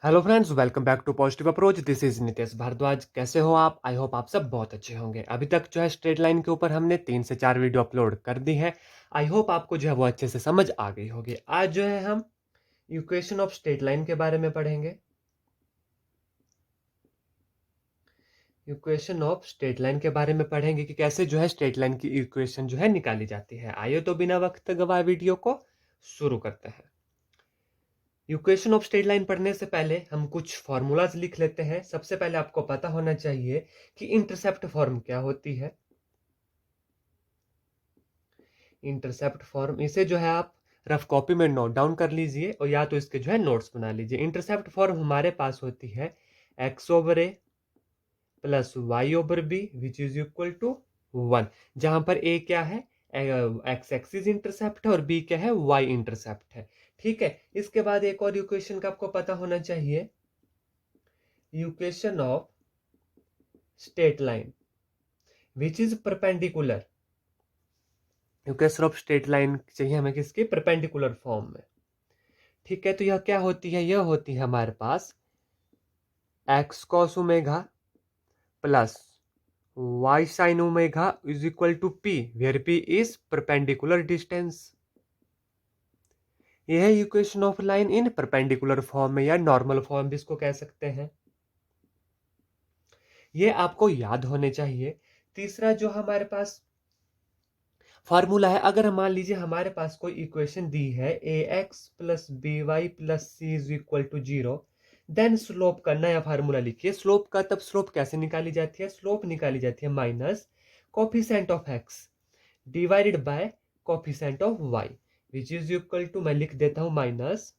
Hello friends, welcome back to positive approach. This is Nitesh Bhardwaj. कैसे हो आप? आई होप आप सब बहुत अच्छे होंगे। अभी तक जो है स्ट्रेट लाइन के ऊपर हमने 3 से 4 वीडियो अपलोड कर दी है। आई होप आपको जो है वो अच्छे से समझ आ गई होगी। आज जो है हम इक्वेशन ऑफ स्ट्रेट लाइन के बारे में पढ़ेंगे। इक्वेशन ऑफ स्ट्रेट लाइन के बारे में पढ़ेंगे कि कैसे जो है स्ट्रेट लाइन की इक्वेशन जो है निकाली जाती है। आइए तो बिना वक्त गवाए वीडियो को शुरू करते हैं। इक्वेशन ऑफ स्ट्रेट लाइन पढ़ने से पहले हम कुछ फॉर्मूलाज लिख लेते हैं। सबसे पहले आपको पता होना चाहिए कि इंटरसेप्ट फॉर्म क्या होती है। इंटरसेप्ट फॉर्म इसे जो है आप रफ कॉपी में नोट डाउन कर लीजिए और या तो इसके जो है नोट्स बना लीजिए। इंटरसेप्ट फॉर्म हमारे पास होती है x over a plus y over b which is equal to 1, जहां पर ए क्या है, एक्स एक्सिस इंटरसेप्ट है और बी क्या है, वाई इंटरसेप्ट है। ठीक है, इसके बाद एक और इक्वेशन का आपको पता होना चाहिए, equation of straight line which is perpendicular. Equation of straight line चाहिए हमें किसके, परपेंडिकुलर फॉर्म में। ठीक है, तो यह क्या होती है, यह होती है हमारे पास x cos omega plus y sign omega is equal to p, where p is perpendicular distance. यह है equation of line in perpendicular form में या नॉर्मल फॉर्म भी इसको कह सकते हैं। ये आपको याद होने चाहिए। तीसरा जो हमारे पास फार्मूला है, अगर मान लीजिए हमारे पास कोई इक्वेशन दी है a x plus b y plus c is equal to 0, then slope का नया फार्मूला लिखिए। स्लोप का तब स्लोप कैसे निकाली जाती है, स्लोप निकाली जाती है minus coefficient of x divided by coefficient of y which is equal to, मैं लिख देता हूं, minus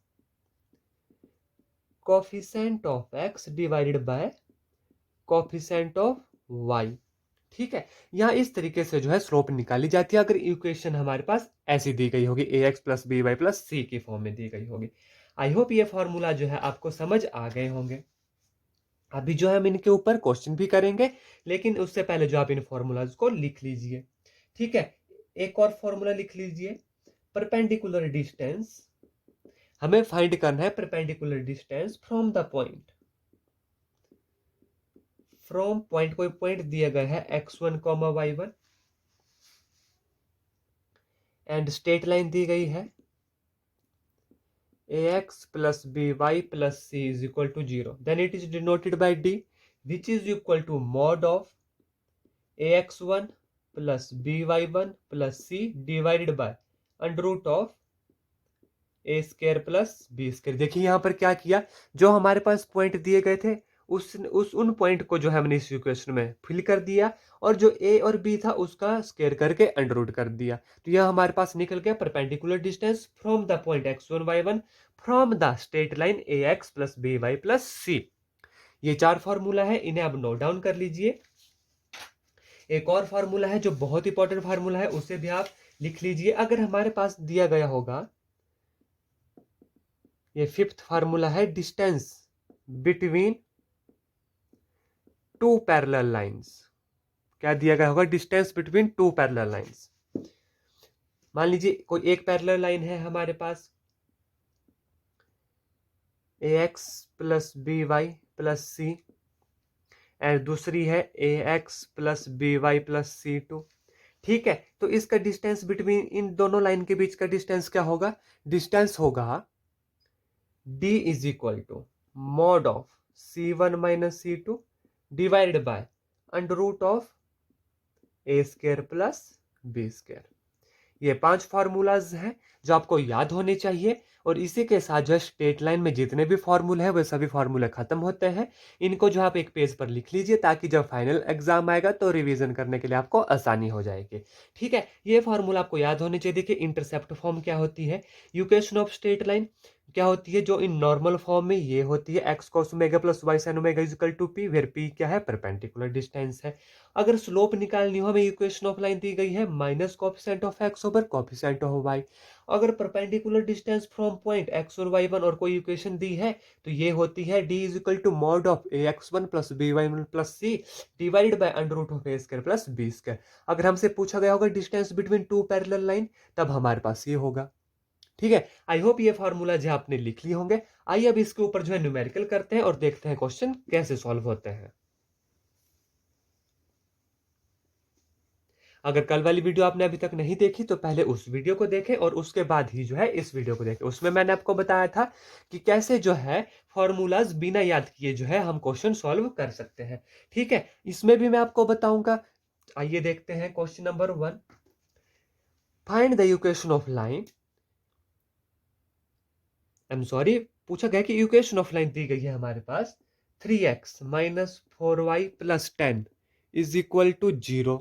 coefficient of x divided by coefficient of y. ठीक है, यहाँ इस तरीके से जो है स्लोप निकाली जाती है अगर इक्वेशन हमारे पास ऐसी दी गई होगी, a x plus b y plus c की फॉर्म में दी गई होगी। आई होप ये फॉर्मूला जो है आपको समझ आ गए होंगे। अभी जो है हम इनके ऊपर क्वेश्चन भी करेंगे, लेकिन उससे पहले जो आप इन फॉर्मूलाज को लिख लीजिए। ठीक है, एक और फॉर्मूला लिख लीजिए, परपेंडिकुलर डिस्टेंस। हमें फाइंड करना है perpendicular distance from the point, from point, कोई पॉइंट दिया गया है x1 comma y1 and straight line दी गई है ax plus by plus c is equal to 0, then it is denoted by d which is equal to mod of ax1 plus by1 plus c divided by under root of a square plus b square. देखिए यहाँ पर क्या किया, जो हमारे पास point दिए गए थे उस उन पॉइंट को जो है हमने इस इक्वेशन में फिल कर दिया और जो ए और बी था उसका स्केयर करके अंडर रूट कर दिया। तो यह हमारे पास निकल गया perpendicular distance from the point x1 y1 from the straight line a x plus b y plus c. ये 4 फॉर्मूला है, इन्हें आप नोट डाउन कर लीजिए। एक और फार्मूला है जो बहुत इंपॉर्टेंट फार्मूला है, उसे भी आप लिख लीजिए। अगर हमारे पास दिया गया होगा, ये 5th फार्मूला है, distance between two parallel lines. क्या दिया गया होगा, distance between two parallel lines. मान लीजिए कोई एक पैरेलल लाइन है हमारे पास a x plus b y plus c and दूसरी है a x plus b y plus c two. ठीक है, तो इसका डिस्टेंस बिटवीन इन दोनों लाइन के बीच का डिस्टेंस क्या होगा, डिस्टेंस होगा d is equal to mod of c1 minus c2 divided by under root of a square plus b square. ये 5 फार्मूलाज हैं जो आपको याद होने चाहिए और इसी के साथ जो स्ट्रेट लाइन में जितने भी फार्मूले हैं वे सभी फार्मूले खत्म होते हैं। इनको जो आप एक पेज पर लिख लीजिए ताकि जब फाइनल एग्जाम आएगा तो रिवीजन करने के लिए आपको आसानी हो जाएगी। ठीक है, ये फार्मूला आपको याद होने चाहिए। देखिए इंटरसेप्ट फॉर्म क्या होती है, इक्वेशन ऑफ स्ट्रेट लाइन क्या होती है, जो इन नॉर्मल फॉर्म में ये होती है x cos omega plus y sign omega is equal to p, where p क्या है, परपेंडिकुलर डिस्टेंस है। अगर स्लोप निकालनी हो, हमें इक्वेशन ऑफ लाइन दी गई है minus coefficient of x over coefficient of y. अगर perpendicular distance from point x और वाई वन और कोई इक्वेशन दी है तो ये होती है d is equal to mod of a x one plus b y one plus c divided by under root of a square plus b square. अगर हमसे पूछा गया होगा distance between two parallel line, तब हमारे पास ये होगा। ठीक है, आई होप ये फॉर्मूला जो आपने लिख लिए होंगे। आइए अब इसके ऊपर जो है न्यूमेरिकल करते हैं और देखते हैं क्वेश्चन कैसे सॉल्व होते हैं। अगर कल वाली वीडियो आपने अभी तक नहीं देखी तो पहले उस वीडियो को देखें और उसके बाद ही जो है इस वीडियो को देखें। उसमें मैंने आपको बताया था कि कैसे जो है फॉर्मूलाज बिना याद किए जो है हम क्वेश्चन सॉल्व कर सकते हैं। ठीक है, इसमें भी मैं आपको बताऊंगा। आइए देखते हैं question number 1। Find the equation of line, पूछा गया कि इक्वेशन ऑफ लाइन दी गई है हमारे पास 3x minus 4y plus 10 is equal to 0।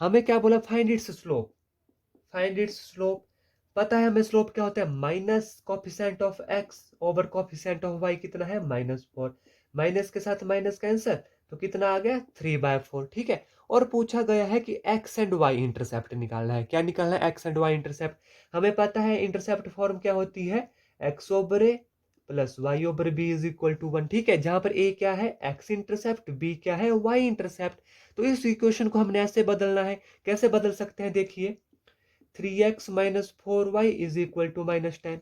हमें क्या बोला, find its slope. Find its slope, पता है हमें स्लोप क्या होता है, minus coefficient of x over coefficient of y कितना है, -4। माइनस के साथ माइनस कैंसर, तो कितना आ गया 3/4। ठीक है, और पूछा गया है कि एक्स एंड वाई इंटरसेप्ट निकालना है। क्या निकालना है, एक्स एंड वाई इंटरसेप्ट। हमें पता है इंटरसेप्ट फॉर्म क्या होती है, x over a plus y over b is equal to 1। ठीक है, जहां पर ए क्या है एक्स इंटरसेप्ट, बी क्या है वाई इंटरसेप्ट। तो इस इक्वेशन को हमने ऐसे बदलना है। कैसे बदल सकते हैं, देखिए 3x minus 4y is equal to -10।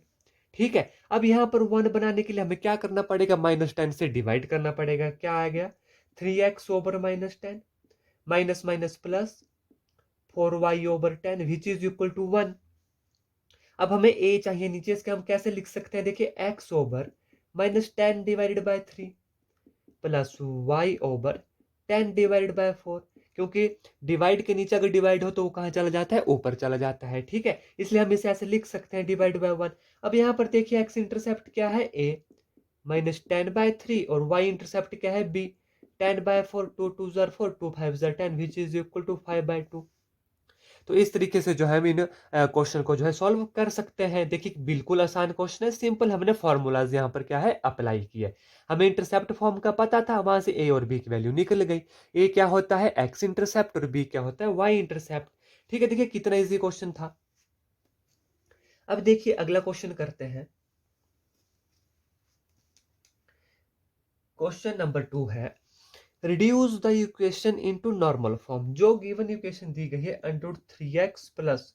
ठीक है, अब यहां पर 1 बनाने के लिए हमें क्या करना पड़ेगा, -10 से डिवाइड करना पड़ेगा। क्या आ गया 3x over -10, minus minus plus 4y over 10 which is equal to 1। अब हमें a चाहिए, नीचे इसके हम कैसे लिख सकते हैं, देखिए x over -10 divided by 3 plus y over 10 divided by 4। क्योंकि डिवाइड के नीचे अगर डिवाइड हो तो वो कहाँ चला जाता है, ऊपर चला जाता है। ठीक है, इसलिए हम इसे ऐसे लिख सकते हैं डिवाइड बाय 1। अब यहाँ पर देखिए एक्स इंटरसेप्ट क्या है a -10/3 और y इंटरसेप्ट क्या है b 10/4। 2 2 4, 2 5 10 which is equal to 5/2। तो इस तरीके से जो है हम इन क्वेश्चन को जो है सॉल्व कर सकते हैं। देखिए बिल्कुल आसान क्वेश्चन है, सिंपल हमने फॉर्मूलाज यहाँ पर क्या है अप्लाई किया है। हमें इंटरसेप्ट फॉर्म का पता था, वहां से ए और बी की वैल्यू निकल गई। ए क्या होता है एक्स इंटरसेप्ट और बी क्या होता है वाई इंटरसेप्ट। ठीक है, देखिए कितना इजी क्वेश्चन था। अब देखिए अगला क्वेश्चन करते हैं। क्वेश्चन नंबर 2 है, reduce the equation into normal form. जो गिवन इक्वेशन दी गई है √3x plus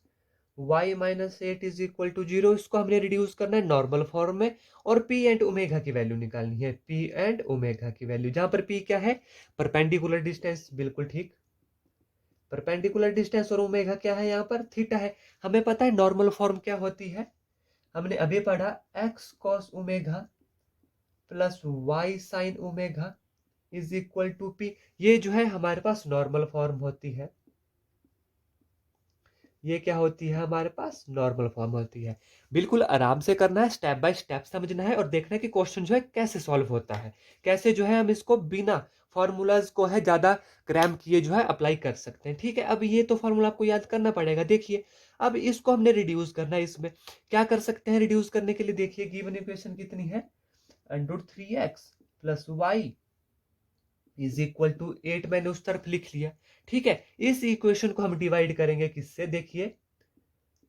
y minus 8 is equal to 0, इसको हमने रिड्यूस करना है नॉर्मल फॉर्म में और p एंड ओमेगा की वैल्यू निकालनी है। p एंड ओमेगा की वैल्यू, जहां पर p क्या है परपेंडिकुलर डिस्टेंस, बिल्कुल ठीक, परपेंडिकुलर डिस्टेंस, और ओमेगा क्या है यहाँ पर थीटा है। हमें पता है नॉर्मल फॉर्म क्या होती है, हमने अभी पढ़ा x cos omega plus y sin omega is equal to p। ये जो है हमारे पास नॉर्मल फॉर्म होती है। ये क्या होती है, हमारे पास नॉर्मल फॉर्म होती है। बिल्कुल आराम से करना है, स्टेप बाय स्टेप समझना है और देखना है कि क्वेश्चन जो है कैसे सॉल्व होता है, कैसे जो है हम इसको बिना फॉर्मूलाज को है ज्यादा क्रैम किए जो है अप्लाई कर सकते हैं। ठीक है, अब ये तो फॉर्मूला आपको याद करना पड़ेगा। देखिए अब इसको हमने रिड्यूस करना है। इसमें क्या कर सकते हैं रिड्यूस करने के लिए, देखिए गिवन इक्वेशन कितनी है, √3x plus y is equal to 8, मैंने उस तरफ लिख लिया। ठीक है, इस इक्वेशन को हम डिवाइड करेंगे किससे, देखिए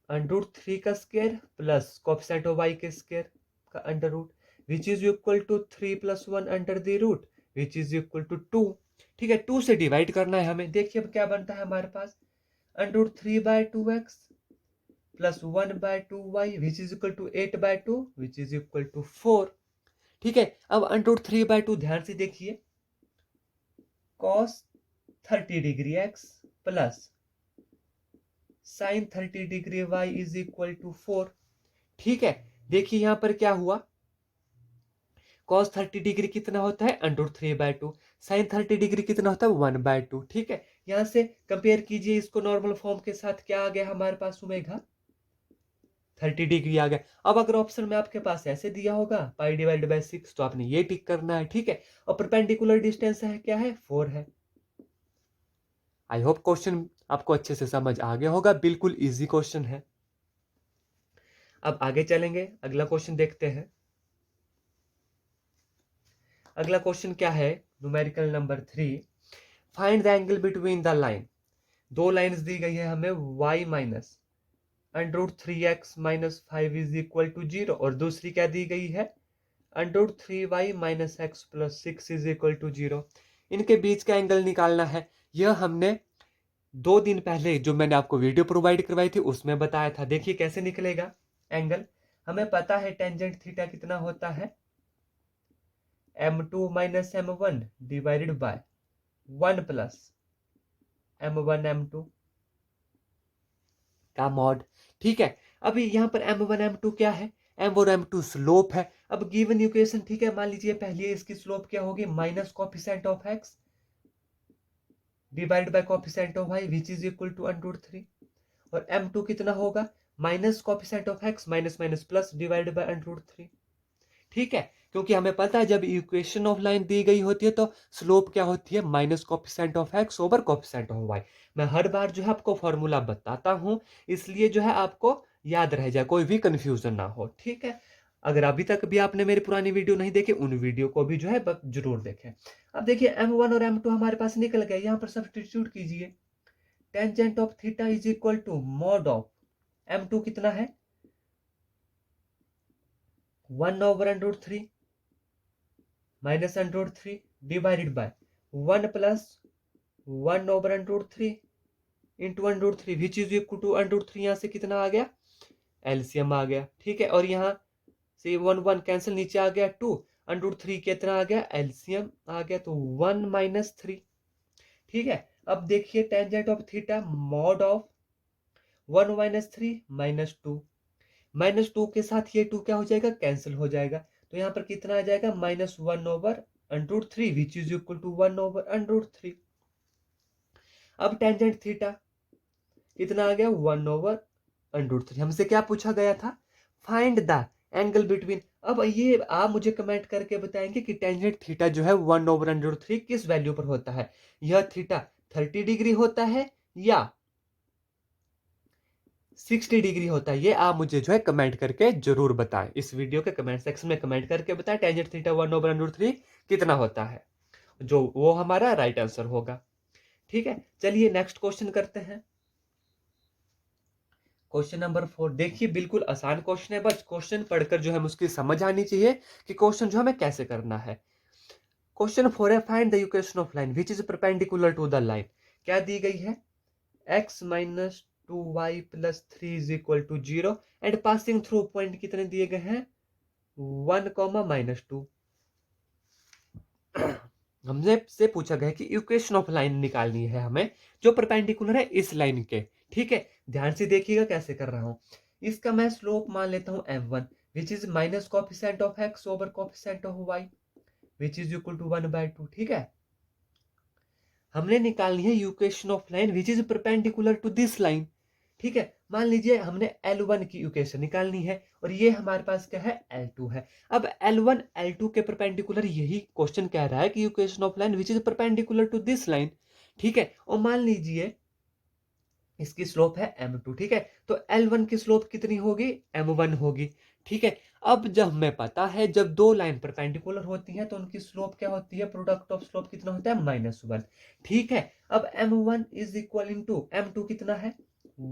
√3 का square plus coefficient of y के स्क्वायर का under root which is equal to 3 + 1 under the root which is equal to 2। ठीक है, 2 से डिवाइड करना है हमें। देखिए अब क्या बनता है हमारे पास, √3/2x plus 1/2y which is equal to 8/2 which is equal to 4। ठीक है, अब √3/2 ध्यान से देखिए, cos 30 degree x plus sin 30 degree y is equal to 4। ठीक है, देखिए यहां पर क्या हुआ, cos 30 डिग्री कितना होता है √3/2, sin 30 डिग्री कितना होता है 1/2। ठीक है, यहां से कंपेयर कीजिए इसको नॉर्मल फॉर्म के साथ, क्या आ गया हमारे पास ओमेगा 30 डिग्री आ गया। अब अगर ऑप्शन में आपके पास ऐसे दिया होगा π/6 तो आपने ये टिक करना है। ठीक है, और परपेंडिकुलर डिस्टेंस है क्या है 4 है। आई होप क्वेश्चन आपको अच्छे से समझ आ गया होगा, बिल्कुल इजी क्वेश्चन है। अब आगे चलेंगे, अगला क्वेश्चन देखते हैं। अगला क्वेश्चन क्या है, numerical number 3, find the angle between the line. दो लाइंस दी गई है हमें, y minus √3x minus 5 is equal to 0 और दूसरी क्या दी गई है √3y minus x plus 6 is equal to 0। इनके बीच का एंगल निकालना है। यह हमने 2 दिन पहले जो मैंने आपको वीडियो प्रोवाइड करवाई थी उसमें बताया था। देखिए कैसे निकलेगा एंगल, हमें पता है टेंजेंट थीटा कितना होता है, m2 minus m1 divided by 1 plus m1 m2 का मॉड। ठीक है, अभी यहाँ पर m1 m2 क्या है, m1 m2 स्लोप है। अब गिवन इक्वेशन, ठीक है, मान लीजिए पहली इसकी स्लोप क्या होगी, minus coefficient of x divide by coefficient of y which is equal to √3, और m2 कितना होगा, minus coefficient of x minus minus plus divide by √3। ठीक है, क्योंकि हमें पता है जब इक्वेशन ऑफ लाइन दी गई होती है तो स्लोप क्या होती है, minus coefficient of x over coefficient of y। मैं हर बार जो है आपको फॉर्मूला बताता हूं, इसलिए जो है आपको याद रह जाए, कोई भी कंफ्यूजन ना हो। ठीक है, अगर अभी तक भी आपने मेरी पुरानी वीडियो नहीं देखे, उन वीडियो को भी जो है जरूर देखें। अब देखिए m1 और m2 हमारे पास निकल गए, यहाँ पर सब्स्टिट्यूट कीजिए। Tangent of theta is equal to mod of m2 कितना है, 1/√3 minus √3 divided by 1 plus 1/√3 into √3 which is equal to √3, यहाँ से कितना आ गया, एलसीएम आ गया। ठीक है, और यहाँ से 1 1 कैंसिल, नीचे आ गया 2, √3 कितना आ गया, एलसीएम आ गया, तो 1 माइनस 3। ठीक है, अब देखिए tangent of theta mod of 1 minus 3 minus 2, minus 2 के साथ ये 2 क्या हो जाएगा, कैंसिल हो जाएगा, तो यहाँ पर कितना आ जाएगा, -1/√3 विच इज इक्वल टू 1/√3। अब टेंजेंट थीटा कितना आ गया, 1/√3। हमसे क्या पूछा गया था, फाइंड द एंगल बिटवीन। अब ये आप मुझे कमेंट करके बताएंगे कि टेंजेंट थीटा जो है 1/√3 किस वैल्यू पर होता है, यह थीटा 30 डिग्री होता है या 60 डिग्री होता है, ये आप मुझे जो है कमेंट करके जरूर बताएं। इस वीडियो के कमेंट सेक्शन में कमेंट करके बताएं टेंजेंट थीटा 1/√3 कितना होता है, जो वो हमारा राइट आंसर होगा। ठीक है, चलिए नेक्स्ट क्वेश्चन करते हैं। क्वेश्चन नंबर 4, देखिए बिल्कुल आसान क्वेश्चन है, बस क्वेश्चन पढ़कर जो है मुझे समझ आनी चाहिए कि क्वेश्चन जो हमें कैसे करना है। क्वेश्चन 4 है, find the equation of line which is perpendicular to the line. क्या दी गई है, x minus 2y plus 3 is equal to 0 and passing through point कितने दिए गए हैं, 1, -2। हमसे से पूछा गया कि इक्वेशन ऑफ लाइन निकालनी है हमें जो परपेंडिकुलर है इस लाइन के। ठीक है, ध्यान से देखिएगा कैसे कर रहा हूं। इसका मैं स्लोप मान लेता हूं m1 which is minus coefficient of x over coefficient of y which is equal to 1/2। ठीक है, हमने निकालनी है equation of line which is perpendicular to this line. ठीक है, मान लीजिए हमने L1 की इक्वेशन निकालनी है और ये हमारे पास क्या है, L2 है। अब L1 L2 के परपेंडिकुलर यही क्वेश्चन कह रहा है कि equation of line which is perpendicular to this line. ठीक है, और मान लीजिए इसकी स्लोप है m2। ठीक है, तो L1 की स्लोप कितनी होगी, m1 होगी। ठीक है, अब जब हमें पता है जब दो लाइन परपेंडिकुलर होती हैं तो उनकी स्लोप क्या होती है, प्रोडक्ट ऑफ स्लोप कितना होता है, -1। ठीक है, अब m1 is equal into m2 कितना है,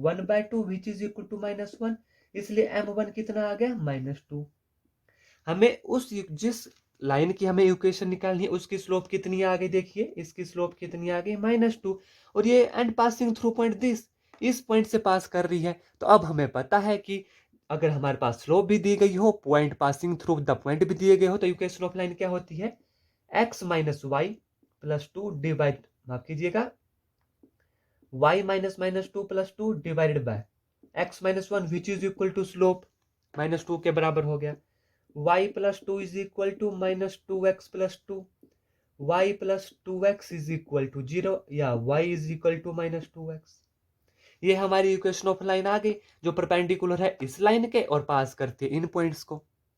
1/2 विच इज इक्वल टू -1, इसलिए m1 कितना आ गया, -2। हमें उस जिस लाइन की हमें इक्वेशन निकालनी है उसकी स्लोप कितनी आ गई, देखिए इसकी स्लोप कितनी आ गई, -2, और ये and passing through point this, इस पॉइंट से पास कर रही है। तो अब हमें पता है कि अगर हमारे पास स्लोप भी दी गई हो, point passing through the point भी दिए गए हो, तो इक्वेशन ऑफ लाइन क्या होती है, x minus y plus 2 divide, माफ कीजिएगा, y minus minus 2 plus 2 divided by x minus 1 which is equal to slope -2 के बराबर हो गया। y plus 2 is equal to -2x plus 2, y plus 2x is equal to 0 या y is equal to -2x। ये हमारी equation of line आ गई जो perpendicular है इस लाइन के और पास करती है इन पॉइंट्स को।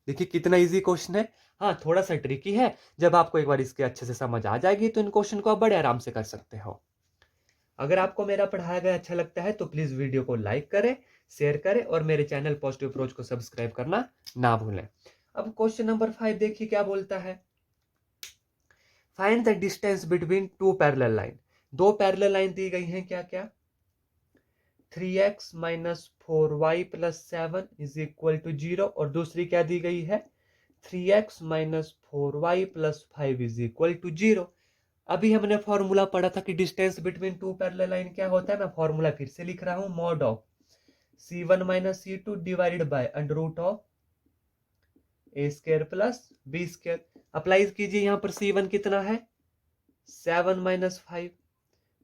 देखिए कितना इजी क्वेश्चन है। हाँ, थोड़ा सा ट्रिकी है, जब आपको एक बार इसके अच्छे से समझ आ जाएगी तो इन क्वेश्चन को आप बड़े आराम से कर सकते हो। अगर आपको मेरा पढ़ाया गया अच्छा लगता है तो प्लीज वीडियो को लाइक करें, शेयर करें और मेरे चैनल पॉजिटिव अप्रोच को सब्सक्राइब करना ना भूलें। अब क्वेश्चन नंबर 5 देखिए क्या बोलता है, find the distance between two parallel line. दो पैरेलल लाइन दी गई हैं, क्या क्या, 3x minus 4y plus 7 is equal to 0, और दूसरी क्या दी गई है, 3x minus 4y plus 5 is equal to 0। अभी हमने फॉर्मूला पढ़ा था कि distance between two parallel line क्या होता है, मैं फॉर्मूला फिर से लिख रहा हूं, mod of c1 minus c2 divided by under root of a square plus b square. Apply कीजिए, यहाँ पर C1 कितना है 7 - 5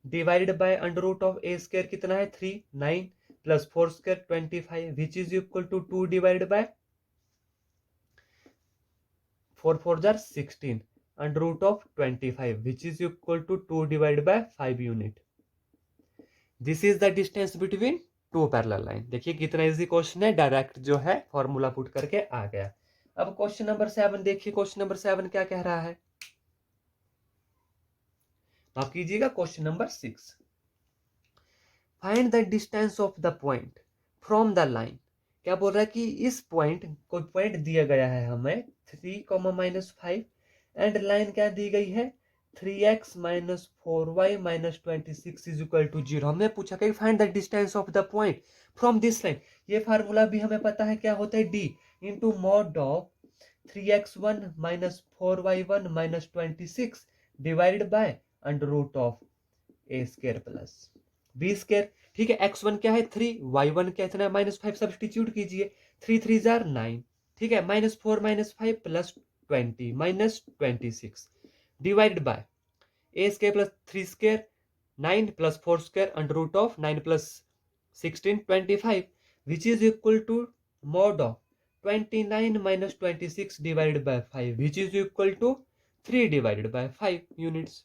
divided by under root of a square कितना है 3 9 plus 4 square 25 which is equal to 2 divided by 4 4 जार 16 under root of 25 which is equal to 2 divided by 5 unit. This is the distance between two parallel line. देखिए कितना easy question है, direct जो है formula put करके आ गया। अब question number 7 देखिए, क्वेश्चन नंबर 7 क्या कह रहा है, माफ कीजिएगा, question number 6। Find the distance of the point from the line. क्या बोल रहा है कि इस पॉइंट को, पॉइंट दिया गया है हमें 3, -5 एंड लाइन क्या दी गई है 3x - 4y - 26 is equal to 0। हमने पूछा कि find the distance of the point from this line. ये फार्मूला भी हमें पता है क्या होता है, d into mod of 3x1 - 4y1 - 26 divided by under root of a square plus b square. ठीक है, x1 क्या है 3, y1 क्या इतना -5 सब्स्टिट्यूट कीजिए, 3 3 जार 9। ठीक है, -4 - 5 plus 20 -26 divided by a square plus 3 square 9 plus 4 square under root of 9 plus 16 25 which is equal to mod of 29 - 26 divided by 5 which is equal to 3 divided by 5 units.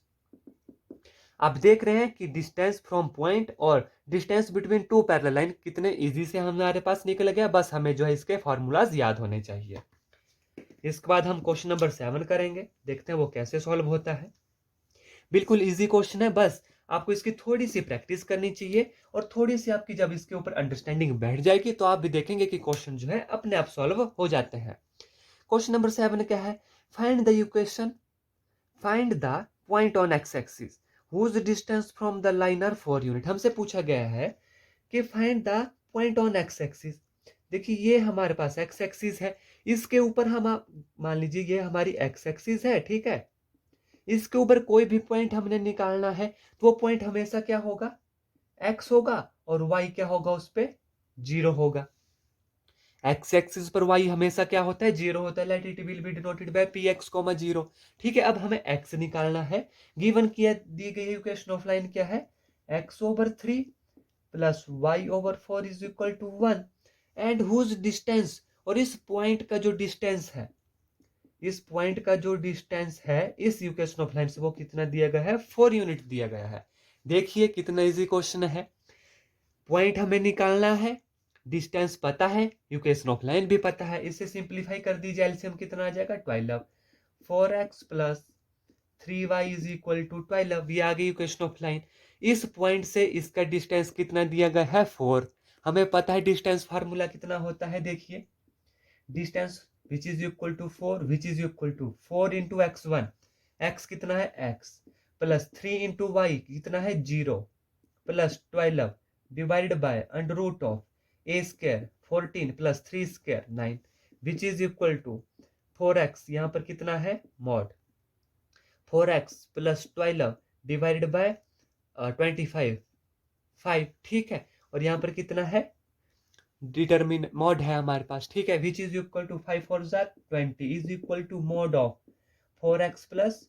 आप देख रहे हैं कि डिस्टेंस फ्रॉम पॉइंट और distance between two parallel line कितने easy से हमारे पास निकल गया, बस हमें जो है इसके फॉर्मूलाज याद होने चाहिए। इसके बाद हम क्वेश्चन नंबर 7 करेंगे, देखते हैं वो कैसे सॉल्व होता है। बिल्कुल इजी क्वेश्चन है, बस आपको इसकी थोड़ी सी प्रैक्टिस करनी चाहिए और थोड़ी सी आपकी जब इसके ऊपर अंडरस्टैंडिंग बैठ जाएगी तो आप भी देखेंगे कि क्वेश्चन जो है अपने आप सॉल्व हो जाते हैं। क्वेश्चन नंबर 7 क्या है, find the equation, find the point on x axis whose distance from the line are 4 unit. हमसे पूछा गया है कि find the point on x axis. देखिए ये हमारे पास एक्स एक्सिस है, इसके ऊपर हम मान लीजिए ये हमारी एक्स एक्सिस है, ठीक है। इसके ऊपर कोई भी पॉइंट हमने निकालना है तो वो पॉइंट हमेशा क्या होगा एक्स होगा और वाई क्या होगा उस पर 0 होगा। एक्स एक्सिस पर वाई हमेशा क्या होता है 0 होता है, let it will be denoted by px, 0। ठीक है, अब हमें x निकालना है। गिवन किया दी गई इक्वेशन ऑफ लाइन क्या है x/3 plus y/4 is equal to 1 and whose distance, और इस पॉइंट का जो डिस्टेंस है, इस पॉइंट का जो डिस्टेंस है इस इक्वेशन ऑफ लाइन से वो कितना दिया गया है 4 यूनिट दिया गया है। देखिए कितना इजी क्वेश्चन है, पॉइंट हमें निकालना है, डिस्टेंस पता है, इक्वेशन ऑफ लाइन भी पता है, इसे सिंप्लीफाई कर दीजिए, एलसीएम कितना आ जाएगा 12, 4x plus 3y is equal to 12, ये आ गई इक्वेशन ऑफ लाइन। इस पॉइंट से इसका डिस्टेंस कितना दिया गया है 4। हमें पता है डिस्टेंस फार्मूला कितना होता है, देखिए distance which is equal to 4 which is equal to 4 into x1, x कितना है x प्लस 3 इंटू वाई कितना है 0 plus 12 divided by under root of a square 14 plus 3 square 9 which is equal to 4x, यहाँ पर कितना है mod 4x plus 12 divided bye 25 5, ठीक है, और यहाँ पर कितना है डिटरमिन मॉड है हमारे पास, ठीक है, which is equal to 5 4 20 is equal to mod of 4x plus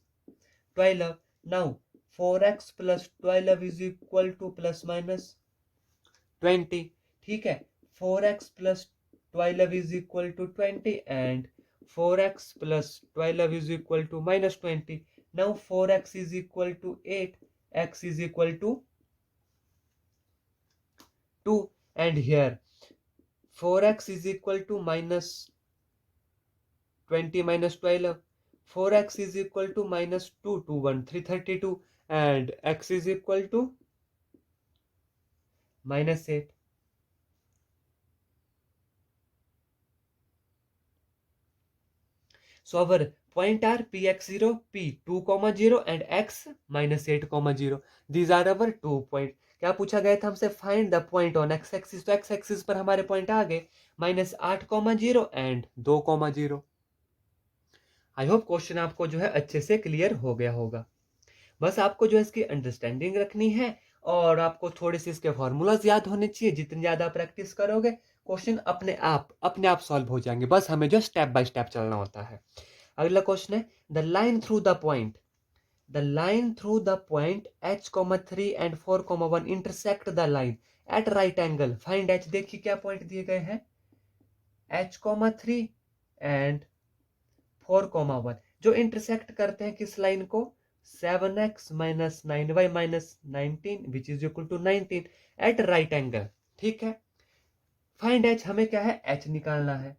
12। Now 4x plus 12 is equal to plus minus 20, ठीक है, 4x plus 12 is equal to 20 and 4x plus 12 is equal to minus 20। Now 4x is equal to 8, x is equal to 2 and here 4x is equal to minus 20 minus 12, 4x is equal to minus 2 2 1 332 and x is equal to minus 8। So our point are px0, p2, 0 and x minus 8, 0। These are our 2 point। क्या पूछा गया था हमसे, find the point on x axis, तो x axis पर हमारे point आ गए -8, 0 and 2, 0। I hope question आपको जो है अच्छे से क्लियर हो गया होगा। बस आपको जो है इसकी अंडरस्टैंडिंग रखनी है और आपको थोड़े से इसके फॉर्मूलाज याद होने चाहिए। जितनी ज्यादा प्रैक्टिस करोगे क्वेश्चन अपने आप सॉल्व हो जाएंगे, बस हमें जो स्टेप बाय स्टेप चलना होता है। अगला क्वेश्चन है the line through the point h, 3 and 4, 1 intersect the line at right angle, find h। देखिए क्या पॉइंट दिए गए हैं, h, 3 एंड 4, 1 जो इंटरसेक्ट करते हैं किस लाइन को, 7x minus 9y minus 19 which is equal to 19 at right angle. ठीक है, फाइंड h, हमें क्या है, h निकालना है।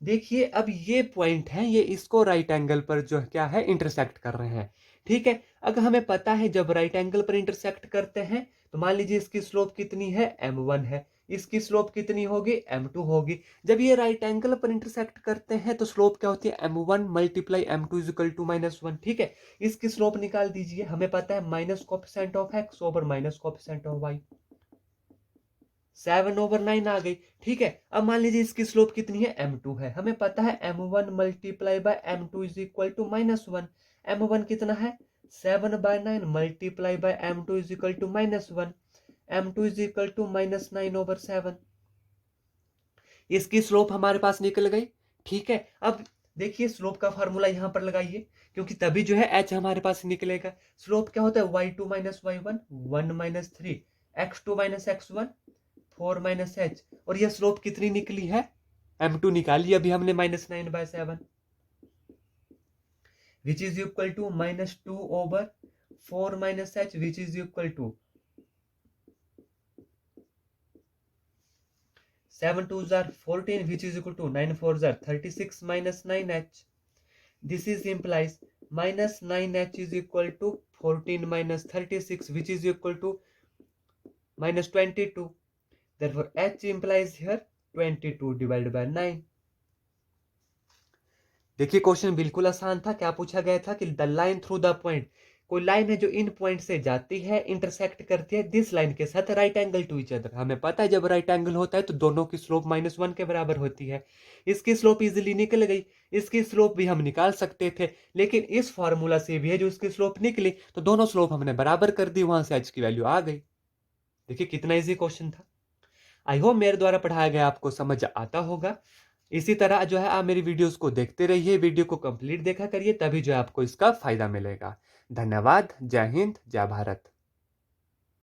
देखिए अब ये पॉइंट है, ये इसको राइट एंगल पर जो क्या है इंटरसेक्ट कर रहे हैं। ठीक है, अगर हमें पता है जब राइट एंगल पर इंटरसेक्ट करते हैं तो मान लीजिए इसकी स्लोप कितनी है, m1 है, इसकी स्लोप कितनी होगी, m2 होगी। जब ये राइट एंगल पर इंटरसेक्ट करते हैं तो स्लोप क्या होती है, m1 multiply m2 is equal to -1। ठीक है, इसकी स्लोप निकाल दीजिए, हमें पता है minus coefficient of x over minus coefficient of y, 7/9 आ गई। ठीक है, अब मान लीजिए इसकी स्लोप कितनी है, m2 है, हमें पता है m1 multiply by m2 is equal to -1। m1 कितना है, 7/9 multiply by m2 is equal to -1, m2 is equal to -9/7। इसकी स्लोप हमारे पास निकल गई। ठीक है, अब देखिए स्लोप का फार्मूला यहां पर लगाइए, क्योंकि तभी जो है h हमारे पास निकलेगा। स्लोप क्या होता है, y2 minus y1, 1 minus 3, x2 minus x1, 4 minus h, और यह स्लोप कितनी निकली है, m2 निकाली अभी हमने -9/7, which is equal to -2 over 4 minus h, which is equal to 7 2s are 14, which is equal to 9 4s are 36 minus 9h. This is implies minus 9h is equal to 14 minus 36, which is equal to minus 22. Therefore, h implies here 22 divided by 9. देखिए question बिल्कुल आसान था। क्या पूछा गया था कि the line through the point, कोई लाइन है जो इन पॉइंट से जाती है, इंटरसेक्ट करती है दिस लाइन के साथ right angle to each other. हमें पता है जब राइट एंगल होता है तो दोनों की स्लोप -1 के बराबर होती है। इसकी स्लोप इजीली निकल गई, इसकी स्लोप भी हम निकाल सकते थे, लेकिन इस फॉर्मूला से भी है जो इसकी स्लोप निकली तो दोनों स्लोप हमने बराबर कर दी, वहां से h की वैल्यू आ गई। देखिए कितना इजी क्वेश्चन था। आई होप मेरे द्वारा पढ़ाया गया आपको समझ आता होगा। इसी तरह जो है आप मेरी वीडियोस को देखते रहिए, वीडियो को कंप्लीट देखा करिए, तभी जो है आपको इसका फायदा मिलेगा। धन्यवाद। जय हिंद, जय भारत।